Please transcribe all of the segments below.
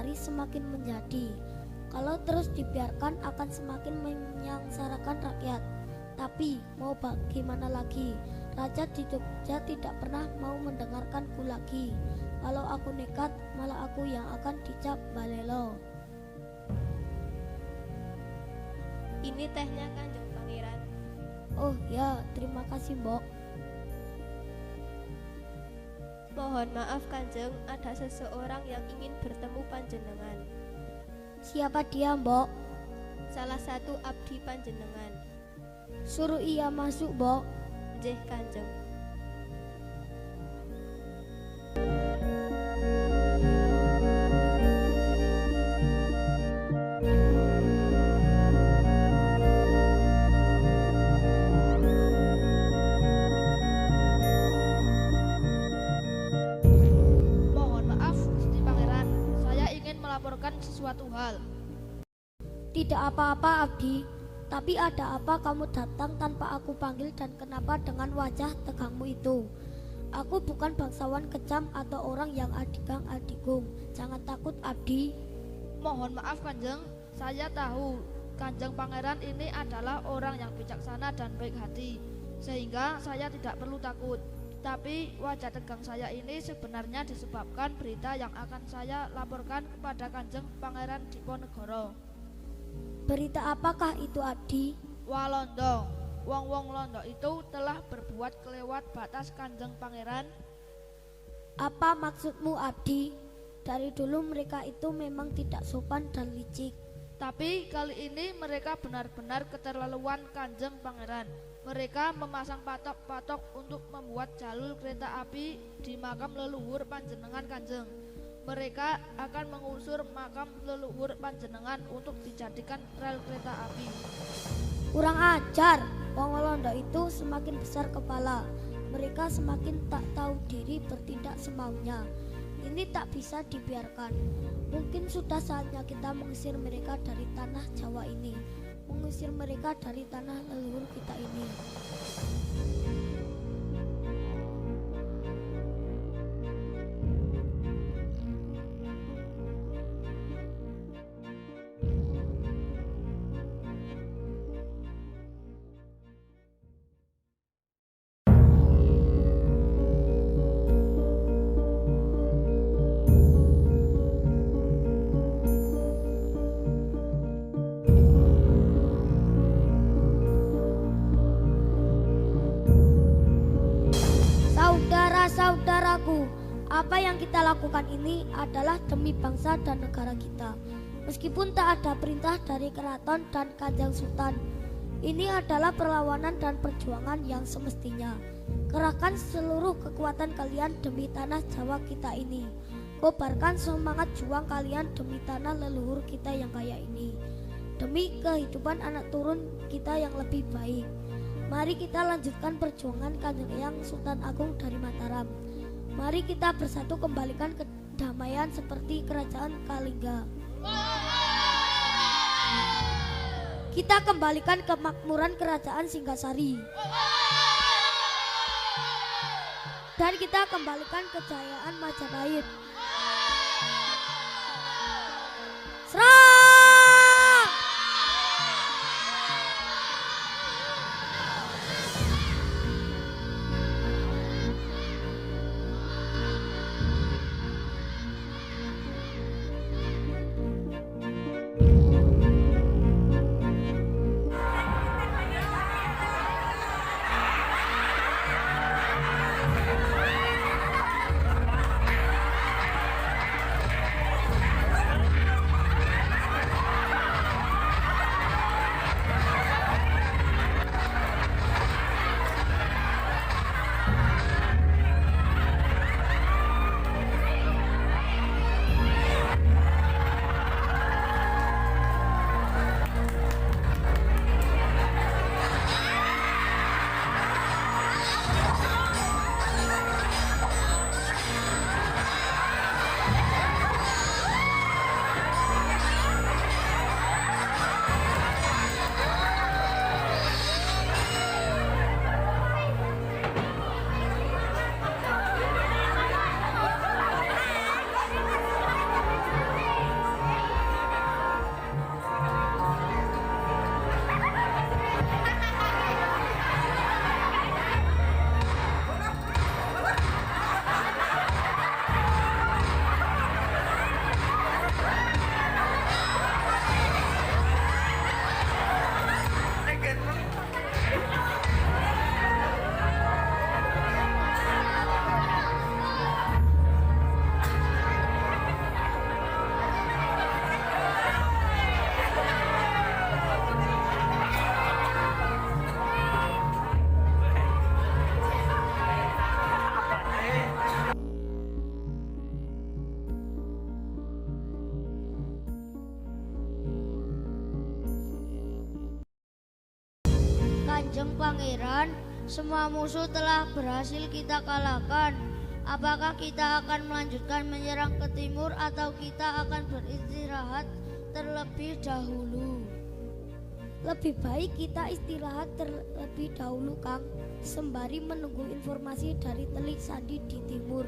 hari semakin menjadi. Kalau terus dibiarkan akan semakin menyengsarakan rakyat. Tapi mau bagaimana lagi? Raja di Jogja tidak pernah mau mendengarkanku lagi. Kalau aku nekat, malah aku yang akan dicap balelo. Ini tehnya Kanjeng Pangeran. Oh ya, terima kasih Mbok. Mohon maaf Kanjeng, ada seseorang yang ingin bertemu panjenengan. Siapa dia Mbok? Salah satu abdi panjenengan. Suruh ia masuk Mbok. Nggih Kanjeng. Melaporkan sesuatu hal. Tidak apa-apa Abdi, tapi ada apa kamu datang tanpa aku panggil dan kenapa dengan wajah tegangmu itu? Aku bukan bangsawan kejam atau orang yang adigang adigung. Jangan takut Abdi. Mohon maaf Kanjeng, saya tahu Kanjeng Pangeran ini adalah orang yang bijaksana dan baik hati, sehingga saya tidak perlu takut. Tapi wajah tegang saya ini sebenarnya disebabkan berita yang akan saya laporkan kepada Kanjeng Pangeran Diponegoro. Berita apakah itu Abdi? Walondo, wong-wong Londo itu telah berbuat kelewat batas Kanjeng Pangeran. Apa maksudmu Abdi? Dari dulu mereka itu memang tidak sopan dan licik. Tapi kali ini mereka benar-benar keterlaluan Kanjeng Pangeran. Mereka memasang patok-patok untuk membuat jalur kereta api di makam leluhur panjenengan Kanjeng. Mereka akan mengusur makam leluhur panjenengan untuk dijadikan rel kereta api. Kurang ajar, wong Londo itu semakin besar kepala. Mereka semakin tak tahu diri bertindak semaunya. Ini tak bisa dibiarkan. Mungkin sudah saatnya kita mengusir mereka dari tanah Jawa ini. Mengusir mereka dari tanah leluhur kita ini. Saudaraku, apa yang kita lakukan ini adalah demi bangsa dan negara kita. Meskipun tak ada perintah dari keraton dan Kanjeng Sultan, ini adalah perlawanan dan perjuangan yang semestinya. Kerahkan seluruh kekuatan kalian demi tanah Jawa kita ini. Kobarkan semangat juang kalian demi tanah leluhur kita yang kaya ini. Demi kehidupan anak turun kita yang lebih baik. Mari kita lanjutkan perjuangan Kanjeng Eyang Sultan Agung dari Mataram. Mari kita bersatu kembalikan kedamaian seperti kerajaan Kalingga. Kita kembalikan kemakmuran kerajaan Singgasari. Dan kita kembalikan kejayaan Majapahit. Serang! Kanjeng Pangeran, semua musuh telah berhasil kita kalahkan. Apakah kita akan melanjutkan menyerang ke timur atau kita akan beristirahat terlebih dahulu? Lebih baik kita istirahat terlebih dahulu, Kang, sembari menunggu informasi dari Telik Sandi di timur.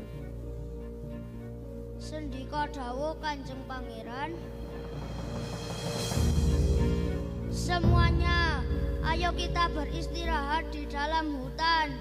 Sendika dawuh Kanjeng Pangeran. Semuanya, ayo kita beristirahat di dalam hutan.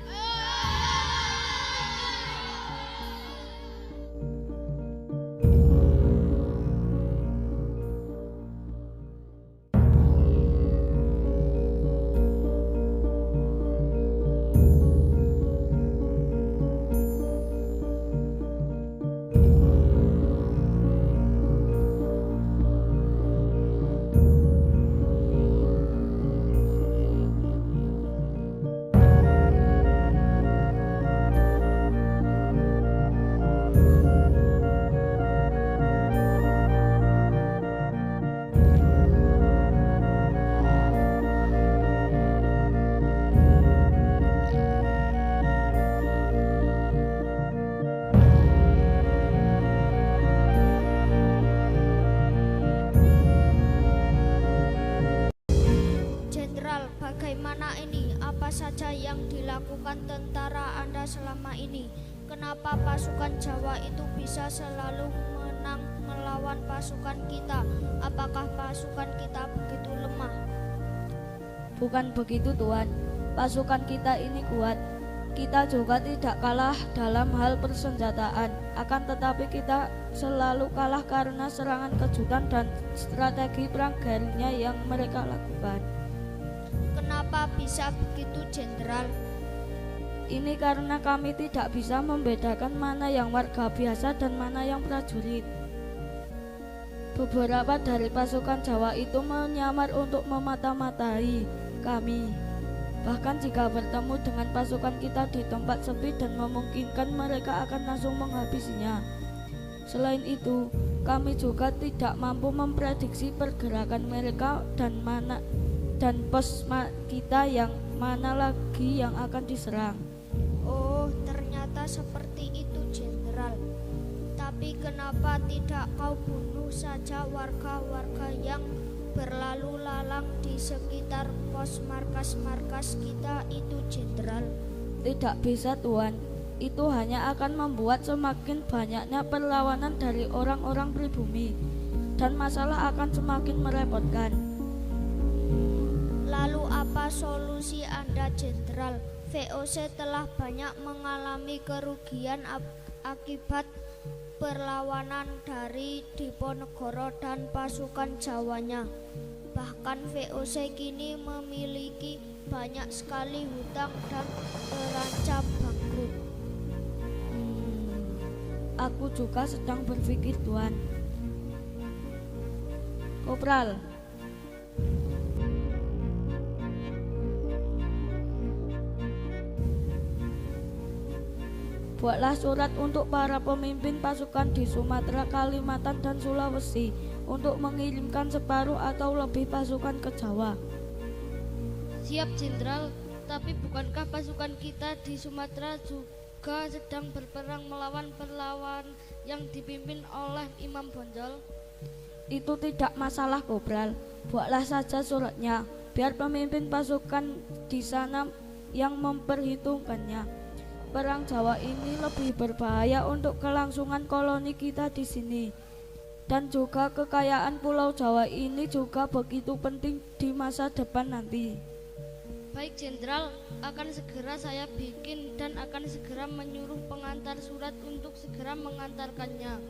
Bagaimana ini? Apa saja yang dilakukan tentara Anda selama ini? Kenapa pasukan Jawa itu bisa selalu menang melawan pasukan kita? Apakah pasukan kita begitu lemah? Bukan begitu, Tuan. Pasukan kita ini kuat. Kita juga tidak kalah dalam hal persenjataan. Akan tetapi kita selalu kalah karena serangan kejutan dan strategi perang gerilya yang mereka lakukan. Kenapa bisa begitu, Jenderal? Ini karena kami tidak bisa membedakan mana yang warga biasa dan mana yang prajurit. Beberapa dari pasukan Jawa itu menyamar untuk memata-matai kami. Bahkan jika bertemu dengan pasukan kita di tempat sepi dan memungkinkan, mereka akan langsung menghabisinya. Selain itu, kami juga tidak mampu memprediksi pergerakan mereka dan pos kita yang mana lagi yang akan diserang. Oh, ternyata seperti itu, Jenderal. Tapi kenapa tidak kau bunuh saja warga-warga yang berlalu lalang di sekitar pos markas-markas kita itu, Jenderal? Tidak bisa, Tuan. Itu hanya akan membuat semakin banyaknya perlawanan dari orang-orang pribumi, dan masalah akan semakin merepotkan. Lalu apa solusi Anda, Jenderal? VOC telah banyak mengalami kerugian akibat perlawanan dari Diponegoro dan pasukan Jawanya. Bahkan VOC kini memiliki banyak sekali hutang dan terancam bangkrut. Aku juga sedang berpikir, Tuan. Kopral, buatlah surat untuk para pemimpin pasukan di Sumatera, Kalimantan, dan Sulawesi untuk mengirimkan separuh atau lebih pasukan ke Jawa. Siap, Jenderal. Tapi bukankah pasukan kita di Sumatera juga sedang berperang melawan perlawan yang dipimpin oleh Imam Bonjol? Itu tidak masalah, Kopral. Buatlah saja suratnya, biar pemimpin pasukan di sana yang memperhitungkannya. Perang Jawa ini lebih berbahaya untuk kelangsungan koloni kita di sini. Dan juga kekayaan Pulau Jawa ini juga begitu penting di masa depan nanti. Baik, Jenderal, akan segera saya bikin dan akan segera menyuruh pengantar surat untuk segera mengantarkannya.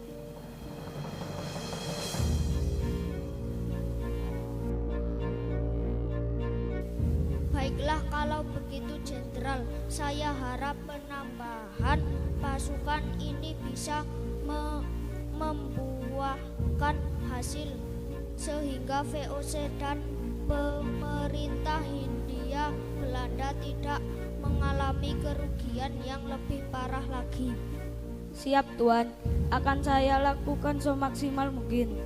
Baiklah, kalau begitu, Jenderal, saya harap penambahan pasukan ini bisa membuahkan hasil sehingga VOC dan pemerintah Hindia Belanda tidak mengalami kerugian yang lebih parah lagi. Siap, Tuan. Akan saya lakukan semaksimal mungkin.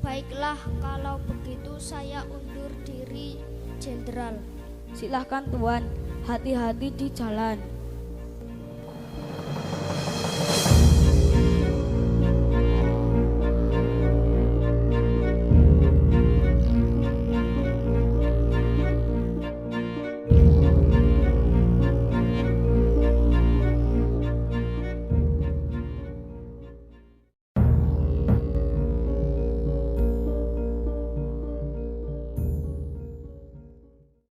Baiklah, kalau begitu saya undur diri, Jenderal. Silahkan Tuan, hati-hati di jalan.